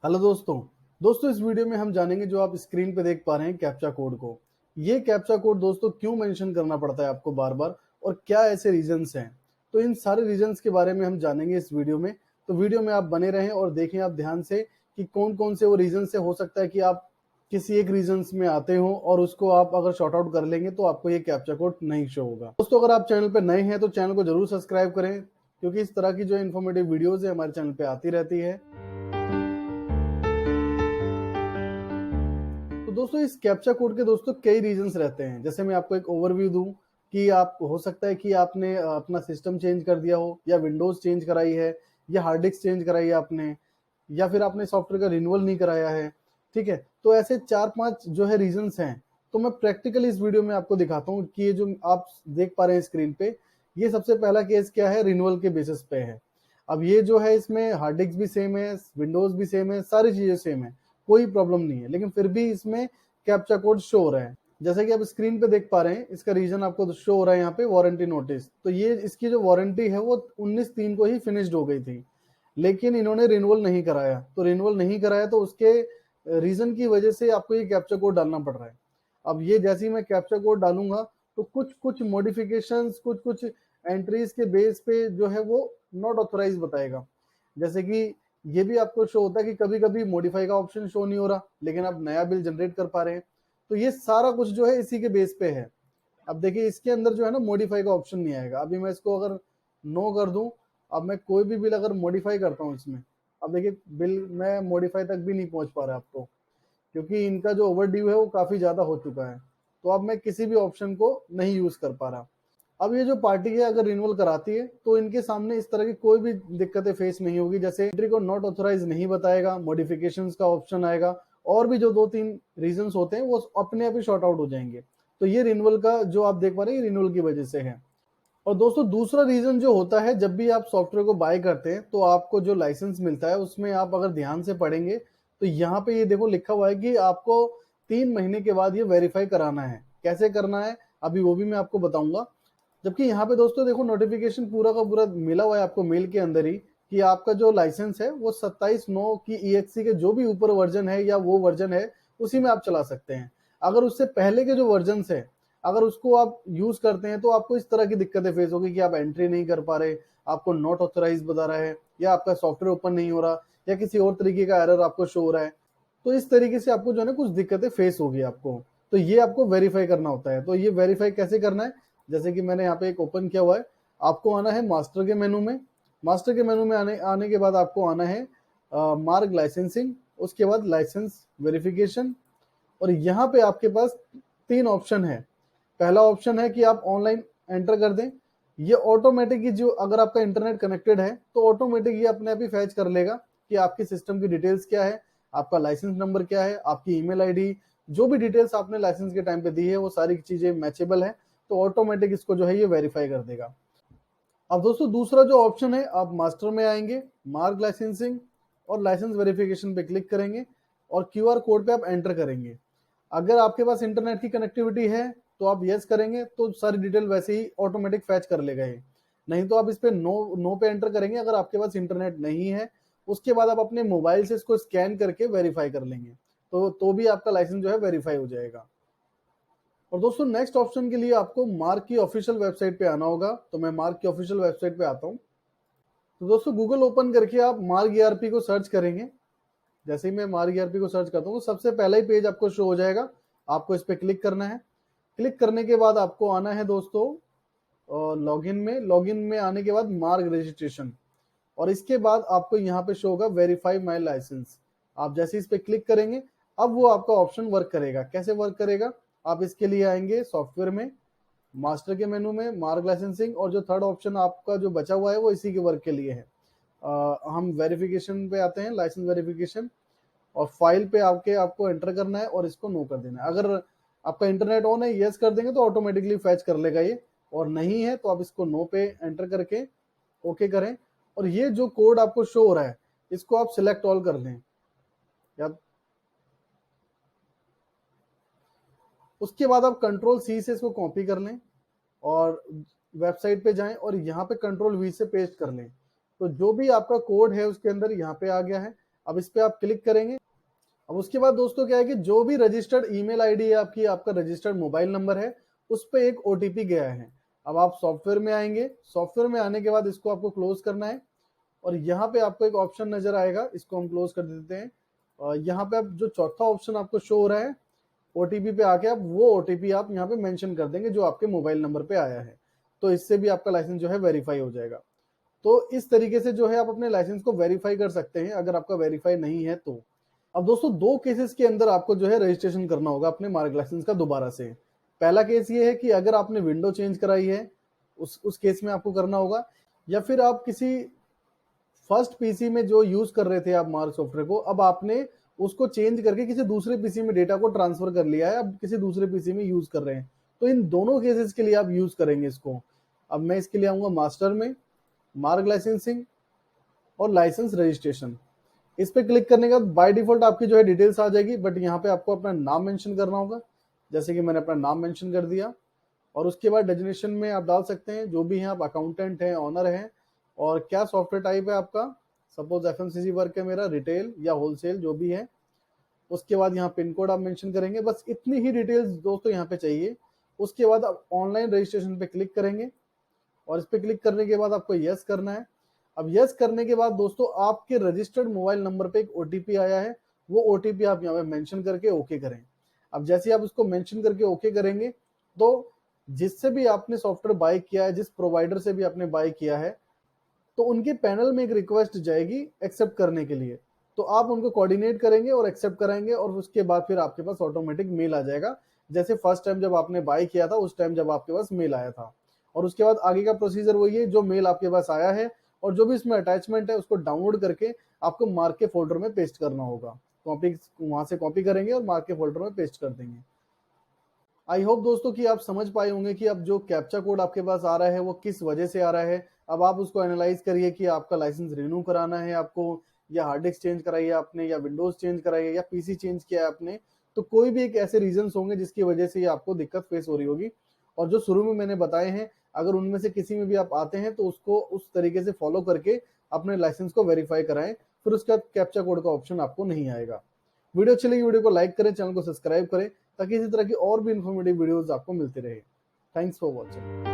Hello दोस्तों। इस video में हम जानेंगे जो आप स्क्रीन पे देख पा रहे हैं कैप्चा कोड को। ये कैप्चा कोड दोस्तों क्यों मेंशन करना पड़ता है आपको बार बार और क्या ऐसे रीजंस हैं। तो इन सारे रीजंस के बारे में हम जानेंगे इस वीडियो में। तो वीडियो में आप बने रहें और देखें आप ध्यान से कि कौन कौन से वो रीजन से हो सकता है कि आप किसी एक रीजंस में आते हो और उसको आप अगर शॉर्ट आउट कर लेंगे तो आपको ये कैप्चा कोड नहीं शो होगा। दोस्तों अगर आप चैनल पर नए हैं तो चैनल को जरूर सब्सक्राइब करें, क्योंकि इस तरह की जो इन्फॉर्मेटिव वीडियोज है हमारे चैनल पे आती रहती है। तो दोस्तों इस कैप्चा कोड के कई रीजंस रहते हैं। जैसे मैं आपको एक ओवरव्यू दूं कि आप हो सकता है कि आपने अपना सिस्टम चेंज कर दिया हो, या विंडोज चेंज कराई है, या हार्ड डिस्क चेंज कराई है आपने, या फिर आपने सॉफ्टवेयर का रिन्यूअल नहीं कराया है। ठीक है, तो ऐसे 4-5 जो है रीजंस हैं। तो मैं प्रैक्टिकली इस वीडियो में आपको दिखाता हूँ कि ये जो आप देख पा रहे हैं स्क्रीन पे, ये सबसे पहला केस क्या है, रिन्यूअल के बेसिस पे है। अब ये जो है इसमें हार्ड डिस्क भी सेम है, विंडोज भी सेम है, सारी चीजें सेम है, कोई प्रॉब्लम नहीं है, लेकिन फिर भी इसमें कैप्चा कोड शो हो रहा है। जैसे कि आप स्क्रीन पे देख पा रहे हैं, इसका रीजन आपको शो हो रहा है यहाँ पे, वारंटी नोटिस। तो ये इसकी जो वारंटी है वो 19/3 को ही फिनिश्ड हो गई थी, लेकिन इन्होंने रिन्यूअल नहीं कराया। तो रिन्यूअल नहीं कराया तो उसके रीजन की वजह से आपको ये कैप्चा कोड डालना पड़ रहा है। अब ये जैसे ही मैं कैप्चा कोड डालूंगा तो कुछ कुछ मॉडिफिकेशंस, कुछ कुछ एंट्रीज के बेस पे जो है वो नॉट ऑथोराइज बताएगा। जैसे कि ये भी आपको शो होता है कि कभी कभी मॉडिफाई का ऑप्शन शो नहीं हो रहा, लेकिन आप नया बिल जनरेट कर पा रहे हैं। तो ये सारा कुछ जो है इसी के बेस पे है। अब देखिए इसके अंदर जो है ना मॉडिफाई का ऑप्शन नहीं आएगा। अभी मैं इसको अगर नो कर दूं, अब मैं कोई भी बिल अगर मॉडिफाई करता हूं इसमें, अब देखिए बिल मैं मॉडिफाई तक भी नहीं पहुंच पा रहा आपको, क्योंकि इनका जो ओवर ड्यू है वो काफी ज्यादा हो चुका है। तो अब मैं किसी भी ऑप्शन को नहीं यूज कर पा रहा। अब ये जो पार्टी है अगर रिन्यूअल कराती है तो इनके सामने इस तरह की कोई भी दिक्कतें फेस नहीं होगी। जैसे एंट्री को नॉट ऑथोराइज नहीं बताएगा, मॉडिफिकेशंस का ऑप्शन आएगा, और भी जो 2-3 रीजंस होते हैं वो अपने आप ही शॉर्ट आउट हो जाएंगे। तो ये रिन्यूअल का जो आप देख पा रहे हैं रिन्यूअल की वजह से है। और दोस्तों दूसरा रीजन जो होता है, जब भी आप सॉफ्टवेयर को बाय करते हैं तो आपको जो लाइसेंस मिलता है उसमें आप अगर ध्यान से पढ़ेंगे तो यहाँ पे ये देखो लिखा हुआ है कि आपको 3 महीने के बाद ये वेरीफाई कराना है। कैसे करना है अभी वो भी मैं आपको बताऊंगा। जबकि यहाँ पे दोस्तों देखो नोटिफिकेशन पूरा का पूरा मिला हुआ है आपको मेल के अंदर ही, कि आपका जो लाइसेंस है वो 27/9 की EXE के जो भी ऊपर वर्जन है या वो वर्जन है उसी में आप चला सकते हैं। अगर उससे पहले के जो वर्जन है अगर उसको आप यूज करते हैं तो आपको इस तरह की दिक्कतें फेस होगी कि आप एंट्री नहीं कर पा रहे, आपको नॉट ऑथोराइज बता रहा है, या आपका सॉफ्टवेयर ओपन नहीं हो रहा, या किसी और तरीके का एरर आपको शो हो रहा है। तो इस तरीके से आपको जो है ना कुछ दिक्कतें फेस होगी आपको। तो ये आपको वेरीफाई करना होता है। तो ये वेरीफाई कैसे करना है, जैसे कि मैंने यहाँ पे एक ओपन किया हुआ है। आपको आना है मास्टर के मेनू में। मास्टर के मेनू में आने के बाद आपको आना है मार्क लाइसेंसिंग, उसके बाद लाइसेंस वेरिफिकेशन। और यहाँ पे आपके पास 3 ऑप्शन है। पहला ऑप्शन है कि आप ऑनलाइन एंटर कर दें। ये ऑटोमेटिक ही, जो अगर आपका इंटरनेट कनेक्टेड है तो ऑटोमेटिक ये अपने आप ही फैच कर लेगा कि आपकी सिस्टम की डिटेल्स क्या है, आपका लाइसेंस नंबर क्या है, आपकी ईमेल आईडी, जो भी डिटेल्स आपने लाइसेंस के टाइम पे दी है वो सारी चीजें मैचेबल है। तो ऑटोमेटिक इसको जो है ये वेरीफाई कर देगा। अब दोस्तों दूसरा जो ऑप्शन है, आप मास्टर में आएंगे, मार्क लाइसेंसिंग और लाइसेंस वेरिफिकेशन पे क्लिक करेंगे और क्यूआर कोड पे आप एंटर करेंगे। अगर आपके पास इंटरनेट की कनेक्टिविटी है तो आप यस करेंगे तो सारी डिटेल वैसे ही ऑटोमेटिक फैच कर लेगा ये। नहीं तो आप इस पे नो पे एंटर करेंगे अगर आपके पास इंटरनेट नहीं है। उसके बाद आप अपने मोबाइल से इसको स्कैन करके वेरीफाई कर लेंगे, तो भी आपका लाइसेंस जो है वेरीफाई हो जाएगा। और दोस्तों नेक्स्ट ऑप्शन के लिए आपको मार्क की ऑफिशियल वेबसाइट पे आना होगा। तो मैं मार्क की ऑफिशियल वेबसाइट पे आता हूँ। तो दोस्तों गूगल ओपन करके आप मार्क ईआरपी को सर्च करेंगे। जैसे ही मैं मार्क ईआरपी को सर्च करता हूँ तो सबसे पहला ही पेज आपको शो हो जाएगा। आपको इस पे क्लिक करना है। क्लिक करने के बाद आपको आना है दोस्तों लॉगिन में। लॉगिन में आने के बाद मार्क रजिस्ट्रेशन, और इसके बाद आपको यहाँ पे शो होगा वेरीफाई माई लाइसेंस। आप जैसे इस पे क्लिक करेंगे अब वो आपका ऑप्शन वर्क करेगा। कैसे वर्क करेगा, आप इसके लिए आएंगे सॉफ्टवेयर में, मास्टर के मेनू में मार्क लाइसेंसिंग, और जो थर्ड ऑप्शन आपका जो बचा हुआ है वो इसी के वर्क के लिए है। हम वेरिफिकेशन पे आते हैं, लाइसेंस वेरिफिकेशन, और फाइल पे आके आपको एंटर करना है और इसको नो कर देना है। अगर आपका इंटरनेट ऑन है यस कर देंगे तो ऑटोमेटिकली फैच कर लेगा ये, और नहीं है तो आप इसको नो पे एंटर करके ओके करें। और ये जो कोड आपको शो हो रहा है इसको आप सिलेक्ट ऑल कर लें, या उसके बाद आप कंट्रोल सी से इसको कॉपी कर लें और वेबसाइट पे जाएं और यहाँ पे कंट्रोल वी से पेस्ट कर लें। तो जो भी आपका कोड है उसके अंदर यहाँ पे आ गया है। अब इस पे आप क्लिक करेंगे। अब उसके बाद दोस्तों क्या है कि जो भी रजिस्टर्ड ईमेल आईडी है आपकी, आपका रजिस्टर्ड मोबाइल नंबर है, उस पे एक ओटीपी गया है। अब आप सॉफ्टवेयर में आएंगे, सॉफ्टवेयर में आने के बाद इसको आपको क्लोज करना है और यहाँ पे आपको एक ऑप्शन नजर आएगा, इसको हम क्लोज कर देते हैं। और यहाँ पे आप जो चौथा ऑप्शन आपको शो हो रहा है ओटीपी पे आके, आप वो ओटीपी आप यहाँ पे मेंशन कर देंगे जो आपके मोबाइल नंबर पे आया है। तो इससे भी आपका लाइसेंस जो है वेरीफाई हो जाएगा। तो इस तरीके से जो है आप अपने लाइसेंस को वेरीफाई कर सकते हैं अगर आपका वेरीफाई नहीं है तो। अब दोस्तों 2 केसेस के अंदर आपको जो है रजिस्ट्रेशन करना होगा अपने मार्क लाइसेंस का दोबारा से। पहला केस ये है कि अगर आपने विंडो चेंज कराई है, उस केस में आपको करना होगा, या फिर आप किसी फर्स्ट पीसी में जो यूज कर रहे थे आप मार्क सॉफ्टवेयर को, अब आपने उसको चेंज करके किसी दूसरे पीसी में डेटा को ट्रांसफर कर लिया है, अब किसी दूसरे पीसी में यूज कर रहे हैं। तो इन दोनों केसेस के लिए आप यूज करेंगे इसको। अब मैं इसके लिए आऊंगा मास्टर में, मार्क लाइसेंसिंग और लाइसेंस रजिस्ट्रेशन। इस पे क्लिक करने के बाद बाय डिफॉल्ट आपकी जो है डिटेल्स आ जाएगी, बट यहाँ पे आपको अपना नाम मेंशन करना होगा, जैसे कि मैंने अपना नाम मेंशन कर दिया। और उसके बाद डेजिग्नेशन में आप डाल सकते हैं जो भी हैं, आप अकाउंटेंट हैं, ऑनर हैं, और क्या सॉफ्टवेयर टाइप है आपका, सपोज एफएमसीजी वर्क है मेरा, रिटेल या होलसेल जो भी है। उसके बाद यहाँ पिन कोड आप मेंशन करेंगे, बस इतनी ही डिटेल्स दोस्तों यहाँ पे चाहिए। उसके बाद आप ऑनलाइन रजिस्ट्रेशन पे क्लिक करेंगे और इस पे क्लिक करने के बाद आपको यस करना है। अब यस करने के बाद दोस्तों आपके रजिस्टर्ड मोबाइल नंबर पे एक ओटीपी आया है, वो ओटीपी आप यहाँ पे मेंशन करके ओके करें। अब जैसे आप इसको मेंशन करके ओके करेंगे तो जिससे भी आपने सॉफ्टवेयर बाय किया है, जिस प्रोवाइडर से भी आपने बाय किया है, तो उनके पैनल में एक रिक्वेस्ट जाएगी एक्सेप्ट करने के लिए। तो आप उनको कोऑर्डिनेट करेंगे और एक्सेप्ट कराएंगे और उसके बाद फिर आपके पास ऑटोमेटिक मेल आ जाएगा, जैसे फर्स्ट टाइम जब आपने बाय किया था उस टाइम जब आपके पास मेल आया था। और उसके बाद आगे का प्रोसीजर वही है, जो मेल आपके पास आया है और जो भी इसमें अटैचमेंट है उसको डाउनलोड करके आपको मार्क के फोल्डर में पेस्ट करना होगा। कॉपी वहां से कॉपी करेंगे और मार्क के फोल्डर में पेस्ट कर देंगे। आई होप दोस्तों कि आप समझ पाए होंगे कि अब जो कैप्चा कोड आपके पास आ रहा है वो किस वजह से आ रहा है। अब आप उसको एनालाइज करिए कि आपका लाइसेंस रिन्यू कराना है आपको, या हार्ड डिस्क चेंज कराई है आपने, या विंडोज चेंज कराई है, या पीसी चेंज किया है आपने। तो कोई भी एक ऐसे रीजन होंगे जिसकी वजह से ये आपको दिक्कत फेस हो रही होगी। और जो शुरू में मैंने बताए हैं, अगर उनमें से किसी में भी आप आते हैं तो उसको उस तरीके से फॉलो करके अपने लाइसेंस को वेरीफाई कराएं, फिर उसके बाद कैप्चा कोड का ऑप्शन आपको नहीं आएगा। वीडियो अच्छी लगी वीडियो को लाइक करें, चैनल को सब्सक्राइब करें ताकि इसी तरह की और भी इन्फॉर्मेटिव वीडियोस आपको मिलते रहे। Thanks for watching.